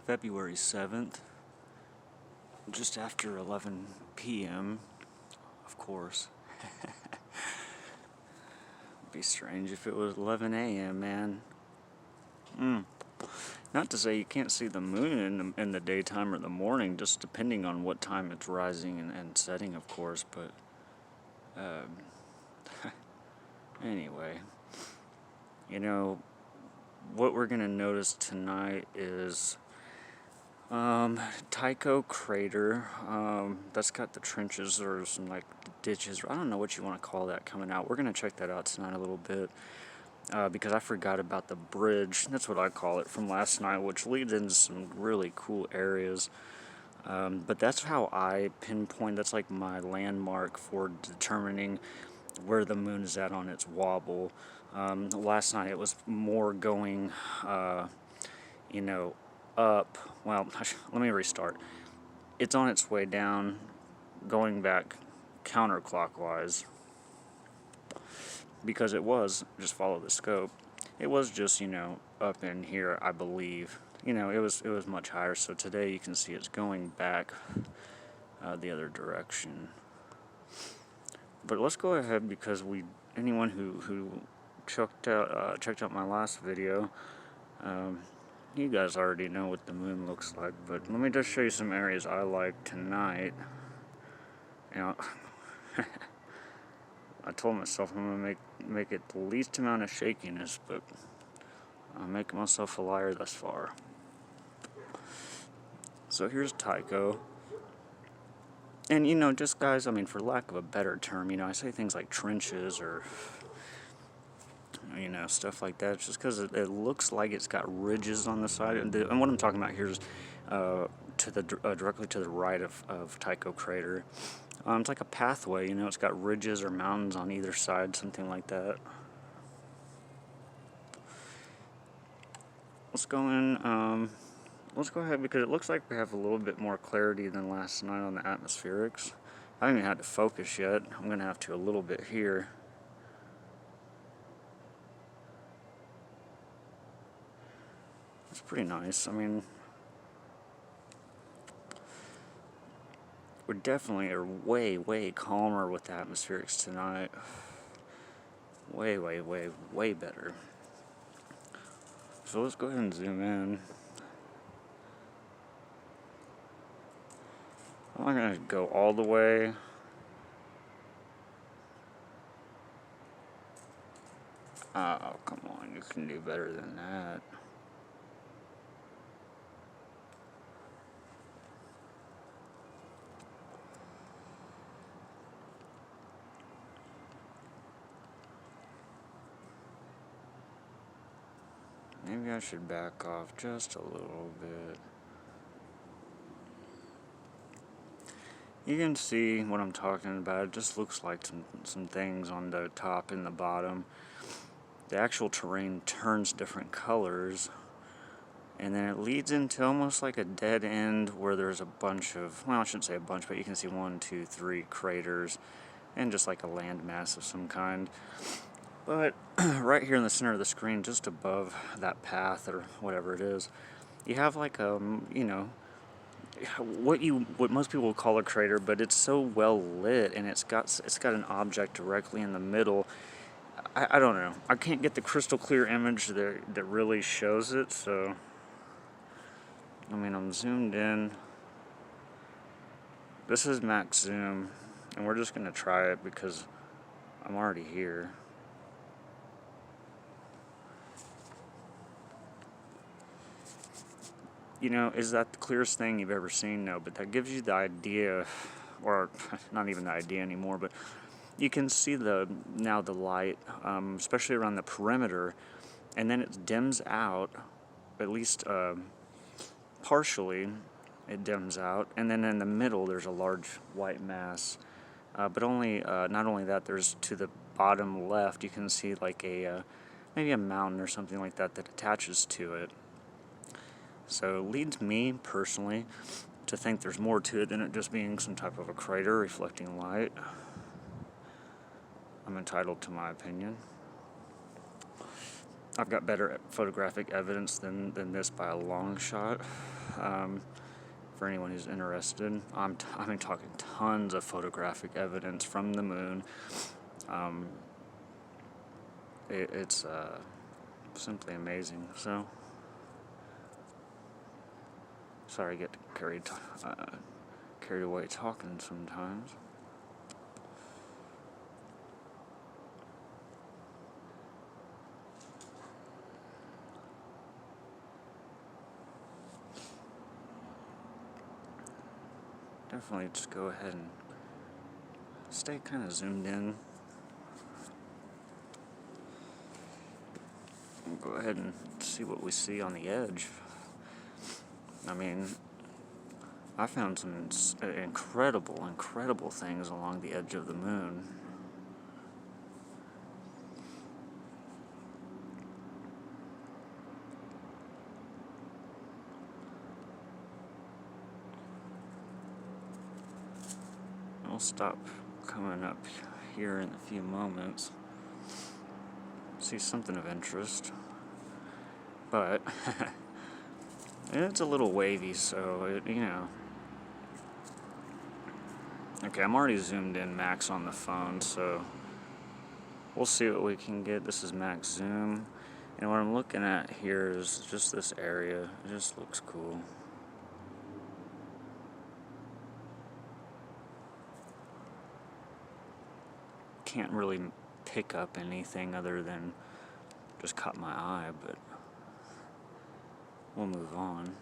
February 7th, just after 11 p.m., of course. It'd be strange if it was 11 a.m., man. Not to say you can't see the moon in the daytime or the morning, just depending on what time it's rising and setting, of course, but anyway, you know, what we're going to notice tonight is Tycho crater. That's got the trenches or some like ditches. I don't know what you want to call that coming out. We're going to check that out tonight a little bit because I forgot about the bridge. That's what I call it from last night, which leads into some really cool areas. But that's how I pinpoint. That's like my landmark for determining where the moon is at on its wobble. Last night it was more going, up. Well, let me restart. It's on its way down, going back counterclockwise, because it was, just follow the scope, it was just, up in here, I believe. It was much higher, so today you can see it's going back the other direction. But let's go ahead, because anyone who checked out my last video, you guys already know what the moon looks like, but let me just show you some areas I like tonight. I told myself I'm gonna make it the least amount of shakiness, but I'm making myself a liar thus far. So here's Tycho. And just guys, for lack of a better term, I say things like trenches or stuff like that, just because it looks like it's got ridges on the side. And what I'm talking about here is directly to the right of Tycho crater. It's like a pathway, it's got ridges or mountains on either side, something like that. Let's go in, let's go ahead, because it looks like we have a little bit more clarity than last night on the atmospherics. I haven't even had to focus yet. I'm going to have to a little bit here. It's pretty nice. We definitely are way, way calmer with the atmospherics tonight. Way, way, way, way better. So let's go ahead and zoom in. I'm not going to go all the way. Oh, come on, you can do better than that. Maybe I should back off just a little bit. You can see what I'm talking about. It just looks like some things on the top and the bottom. The actual terrain turns different colors, and then it leads into almost like a dead end where there's a bunch of, well, I shouldn't say a bunch, but you can see 1, 2, 3 craters and just like a landmass of some kind. But right here in the center of the screen, just above that path or whatever it is, you have like what most people would call a crater, but it's so well lit, and it's got an object directly in the middle. I don't know. I can't get the crystal clear image that really shows it, so I'm zoomed in. This is max zoom, and we're just gonna try it because I'm already here. Is that the clearest thing you've ever seen? No, but that gives you the idea, or not even the idea anymore, but you can see the light, especially around the perimeter, and then it dims out, at least partially it dims out, and then in the middle there's a large white mass, but not only that, there's to the bottom left you can see like maybe a mountain or something like that attaches to it. So it leads me, personally, to think there's more to it than it just being some type of a crater reflecting light. I'm entitled to my opinion. I've got better photographic evidence than this by a long shot. For anyone who's interested, I'm talking tons of photographic evidence from the moon. It's simply amazing. So, sorry I get carried away talking sometimes. Definitely just go ahead and stay kind of zoomed in. We'll go ahead and see what we see on the edge. I mean, I found some incredible things along the edge of the moon. I'll stop coming up here in a few moments. See something of interest, but it's a little wavy, so Okay, I'm already zoomed in max on the phone, so we'll see what we can get. This is max zoom, and what I'm looking at here is just this area. It just looks cool. Can't really pick up anything other than just caught my eye, but we'll move on.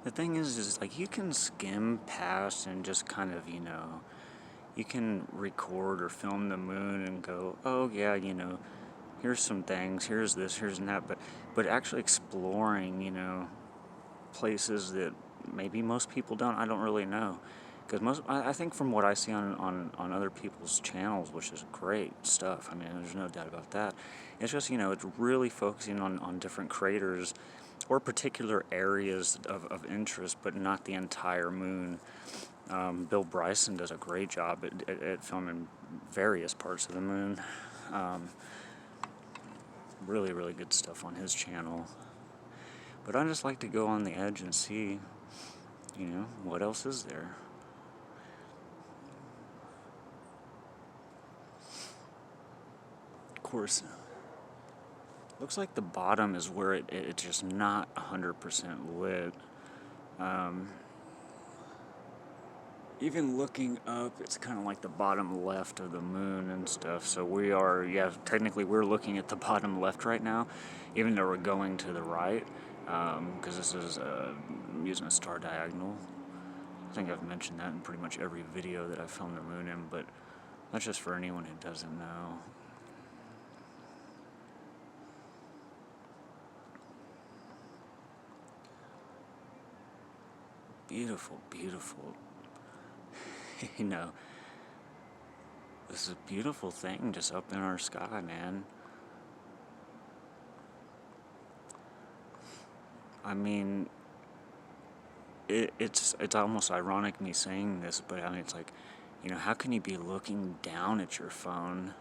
The thing is like you can skim past and just kind of, you can record or film the moon and go, oh yeah, here's some things, here's this, here's that, but actually exploring, places that maybe most people don't, I don't really know. Because I think from what I see on other people's channels, which is great stuff, I mean, there's no doubt about that, it's just, it's really focusing on different craters or particular areas of interest, but not the entire moon. Bill Bryson does a great job at filming various parts of the moon. Really good stuff on his channel. But I just like to go on the edge and see, what else is there. Of course, looks like the bottom is where it's just not 100% lit. Even looking up, it's kind of like the bottom left of the moon and stuff. So technically we're looking at the bottom left right now, even though we're going to the right, because this is using a star diagonal. I think I've mentioned that in pretty much every video that I've filmed the moon in, but that's just for anyone who doesn't know. Beautiful. This is a beautiful thing just up in our sky, man. I mean, it's almost ironic me saying this, but I mean, it's like, how can you be looking down at your phone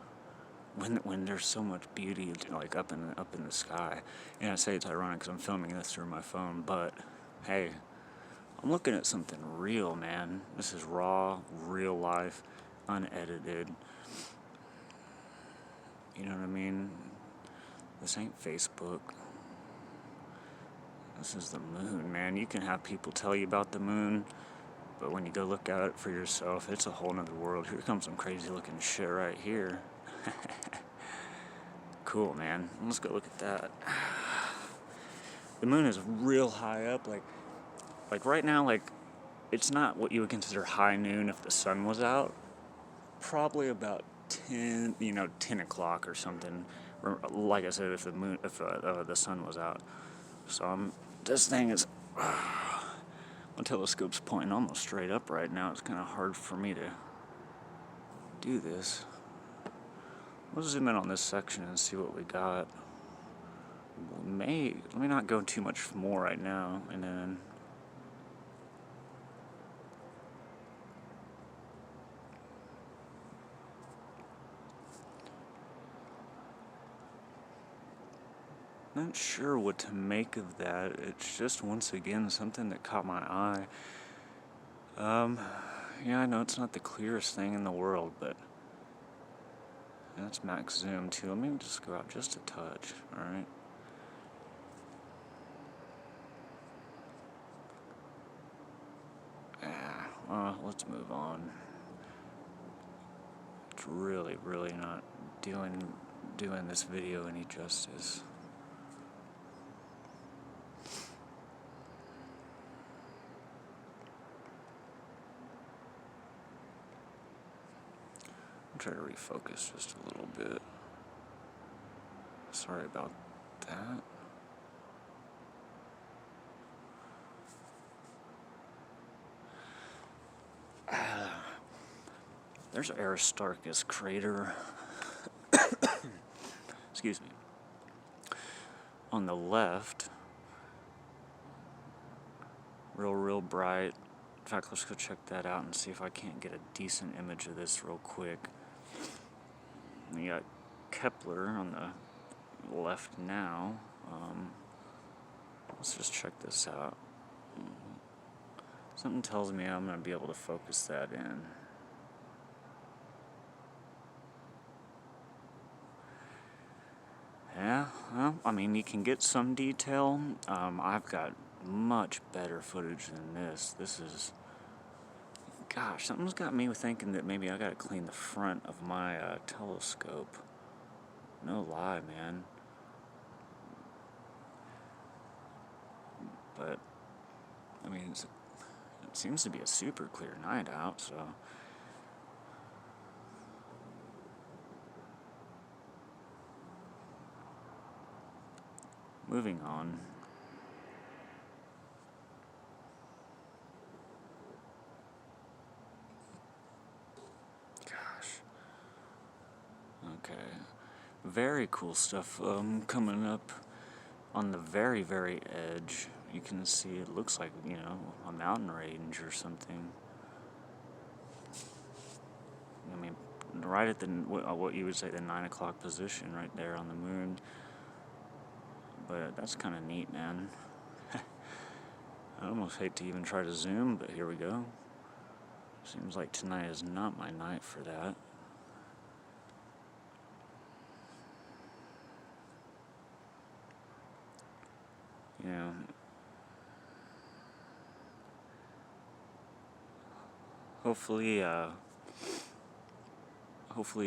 when there's so much beauty like up in the sky? And I say it's ironic because I'm filming this through my phone, but hey, I'm looking at something real, man. This is raw, real life, unedited. You know what I mean? This ain't Facebook. This is the moon, man. You can have people tell you about the moon, but when you go look at it for yourself, it's a whole nother world. Here comes some crazy looking shit right here. Cool, man. Let's go look at that. The moon is real high up, like right now, it's not what you would consider high noon if the sun was out. Probably about 10 o'clock or something. Or, like I said, if the sun was out. So this thing is, my telescope's pointing almost straight up right now. It's kind of hard for me to do this. We'll zoom in on this section and see what we got. let me not go too much more right now, and then not sure what to make of that. It's just once again something that caught my eye. Yeah, I know it's not the clearest thing in the world, but that's max zoom too. Let me just go out just a touch, alright? Let's move on. It's really, really not doing this video any justice. I'll try to refocus just a little bit. Sorry about that. There's Aristarchus crater. Excuse me. On the left, real bright. In fact, let's go check that out and see if I can't get a decent image of this real quick. We got Kepler on the left now. Let's just check this out. Something tells me I'm going to be able to focus that in. Yeah, well, I mean, you can get some detail. I've got much better footage than this. This is... Gosh, something's got me thinking that maybe I gotta clean the front of my telescope. No lie, man. But, I mean, it seems to be a super clear night out, so... Moving on. Gosh. Okay. Very cool stuff coming up on the very, very edge. You can see it looks like, you know, a mountain range or something. I mean, right at the, what you would say the 9 o'clock position right there on the moon. But that's kind of neat, man. I almost hate to even try to zoom, but here we go. Seems like tonight is not my night for that. You know, hopefully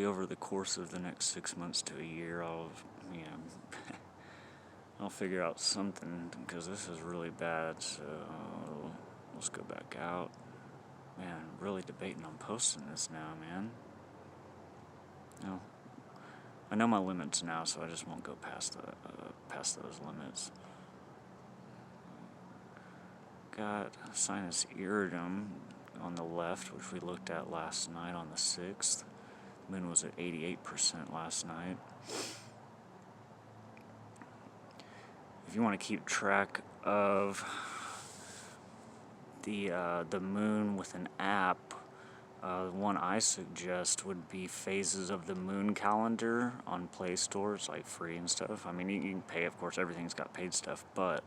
over the course of the next 6 months to a year, I'll figure out something, because this is really bad. So let's go back out. Man, I'm really debating on posting this now, man. No, I know my limits now, so I just won't go past those limits. Got sinus irritum on the left, which we looked at last night on the 6th. The moon was at 88% last night. If you want to keep track of the moon with an app, the one I suggest would be Phases of the Moon calendar on Play Store. It's like free and stuff. I mean, you can pay, of course. Everything's got paid stuff, but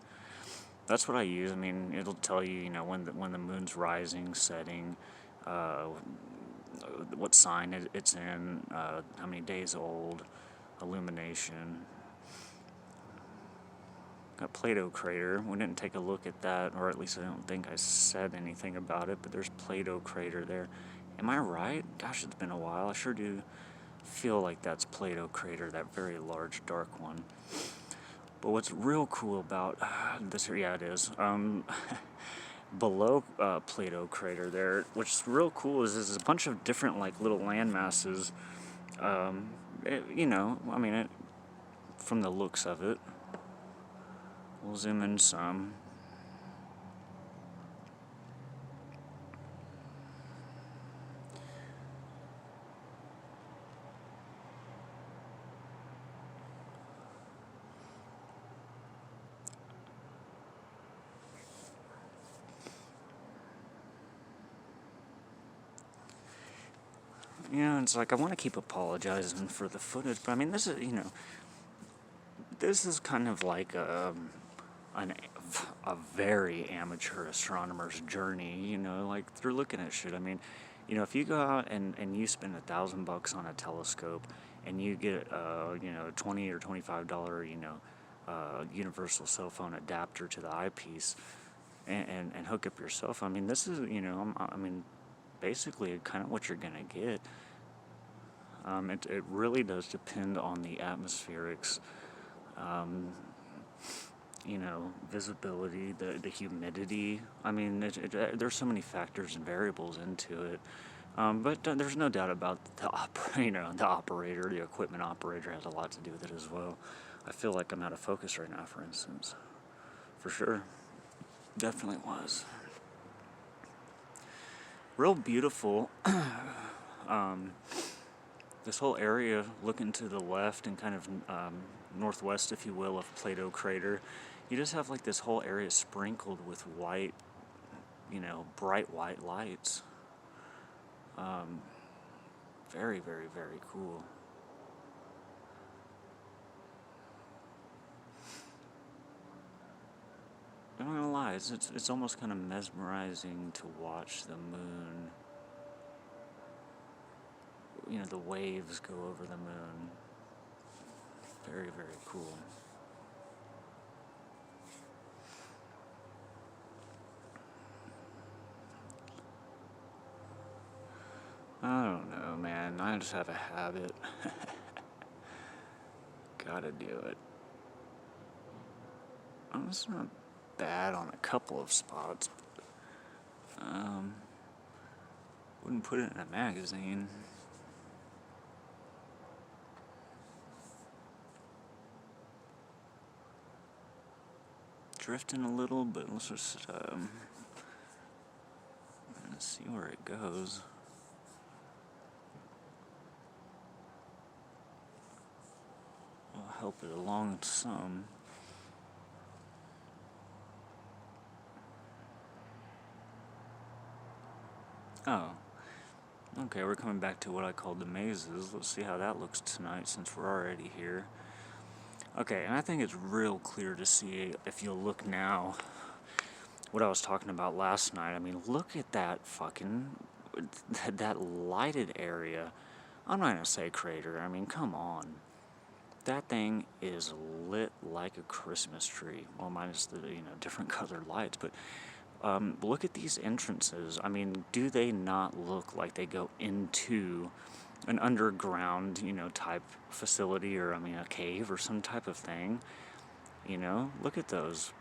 that's what I use. I mean, it'll tell you, you know, when the moon's rising, setting, what sign it's in, how many days old, illumination. Got Plato crater. We didn't take a look at that, or at least I don't think I said anything about it, but there's Plato crater there. Am I right? Gosh, it's been a while. I sure do feel like that's Plato crater, that very large dark one. But what's real cool about this, yeah, it is. Below Plato crater there, what's real cool is there's a bunch of different like little land masses. You know, I mean, from the looks of it. We'll zoom in some. You know, it's like I want to keep apologizing for the footage, but I mean, this is, this is kind of like an, a very amateur astronomer's journey, like through looking at shit. I mean, if you go out and you spend $1,000 on a telescope and you get, a $20 or $25, universal cell phone adapter to the eyepiece and hook up your cell phone. I mean, this is, I mean, basically kind of what you're going to get. It really does depend on the atmospherics, visibility, the humidity. I mean, there's so many factors and variables into it. But there's no doubt about the the operator, the equipment operator has a lot to do with it as well. I feel like I'm out of focus right now, for instance. For sure. Definitely was. Real beautiful. This whole area, looking to the left and kind of northwest, if you will, of Plato Crater, you just have like this whole area sprinkled with white, bright white lights. Very, very, very cool. I'm not gonna lie, it's almost kind of mesmerizing to watch the moon. The waves go over the moon. Very, very cool. I don't know, man. I just have a habit. Gotta do it. It's not bad on a couple of spots, but wouldn't put it in a magazine. Drifting a little, but let's just see where it goes. I'll help it along some. Oh, okay, we're coming back to what I called the mazes. Let's see how that looks tonight since we're already here. Okay, and I think it's real clear to see, if you'll look now, what I was talking about last night. I mean, look at that that lighted area. I'm not going to say crater. I mean, come on. That thing is lit like a Christmas tree. Well, minus the, different colored lights, but look at these entrances. I mean, do they not look like they go into an underground, type facility, or, a cave or some type of thing? Look at those.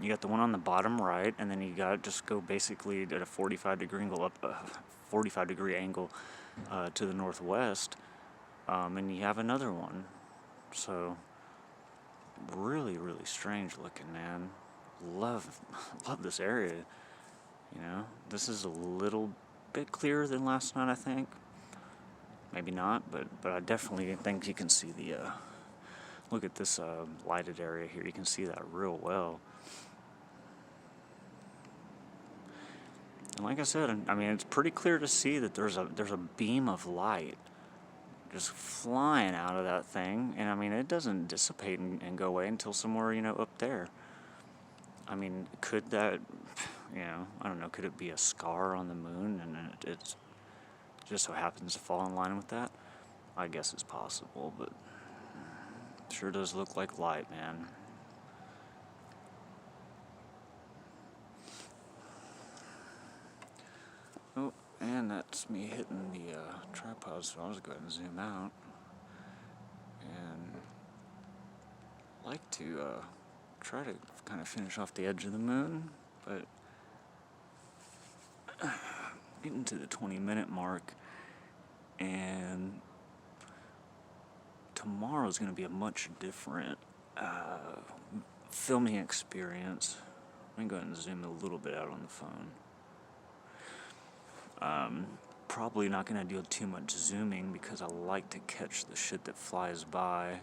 You got the one on the bottom right, and then you got just go basically at a 45-degree angle up, 45-degree angle to the northwest, and you have another one. So, really, really strange looking, man. Love this area. This is a little bit clearer than last night, I think. Maybe not, but I definitely think you can see the, look at this lighted area here. You can see that real well. And like I said, I mean, it's pretty clear to see that there's a beam of light just flying out of that thing, and I mean, it doesn't dissipate and go away until somewhere, up there. I mean, could that, I don't know, could it be a scar on the moon and it just so happens to fall in line with that? I guess it's possible, but it sure does look like light, man. Oh, and that's me hitting the tripod, so I'll just go ahead and zoom out. And I like to try to kind of finish off the edge of the moon, but getting to the 20-minute mark, and tomorrow's going to be a much different filming experience. Let me go ahead and zoom a little bit out on the phone. Probably not going to do too much zooming because I like to catch the shit that flies by.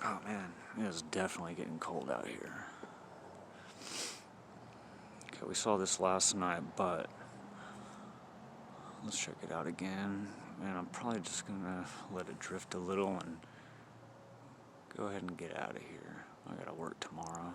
Oh man, it is definitely getting cold out here. Okay, we saw this last night, but let's check it out again. And I'm probably just gonna let it drift a little and go ahead and get out of here. I gotta work tomorrow.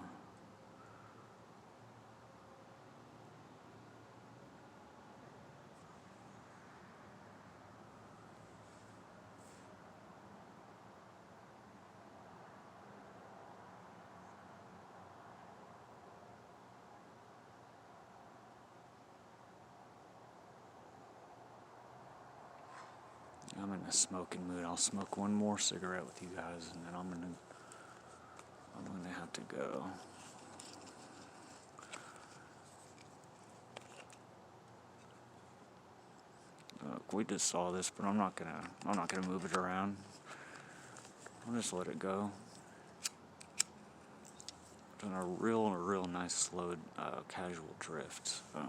I'm in a smoking mood. I'll smoke one more cigarette with you guys, and then I'm gonna have to go. Look, we just saw this, but I'm not gonna move it around. I'll just let it go. Doing a real nice slow, casual drift. So.